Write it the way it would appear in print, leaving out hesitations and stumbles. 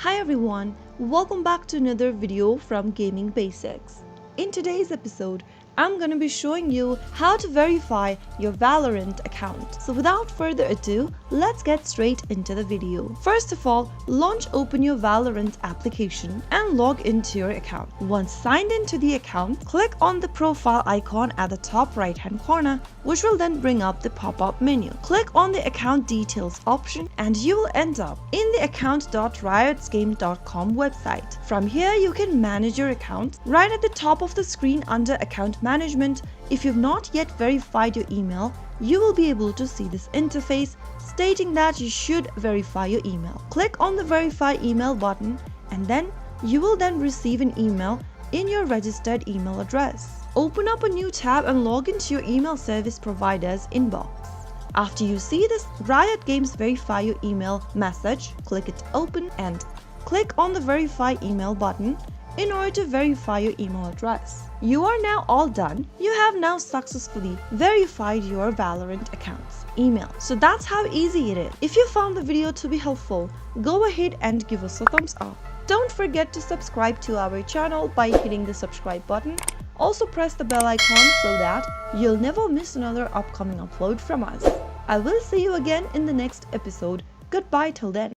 Hi everyone, welcome back to another video from Gaming Basics. In today's episode, I'm gonna be showing you how to verify your Valorant account. So without further ado, let's get straight into the video. First of all, open your Valorant application and log into your account. Once signed into the account, click on the profile icon at the top right hand corner, which will then bring up the pop-up menu. Click on the account details option and you will end up in the account.riotsgame.com website. From here, you can manage your account. Right at the top of the screen under account management, if you've not yet verified your email, you will be able to see this interface stating that you should verify your email. Click on the verify email button and then you will then receive an email in your registered email address. Open up a new tab and log into your email service provider's inbox. After you see this Riot Games verify your email message, click it open and click on the verify email button in order to verify your email address. You are now all done. You have now successfully verified your Valorant account's email. So that's how easy it is. If you found the video to be helpful, go ahead and give us a thumbs up. Don't forget to subscribe to our channel by hitting the subscribe button. Also press the bell icon so that you'll never miss another upcoming upload from us. I will see you again in the next episode. Goodbye till then.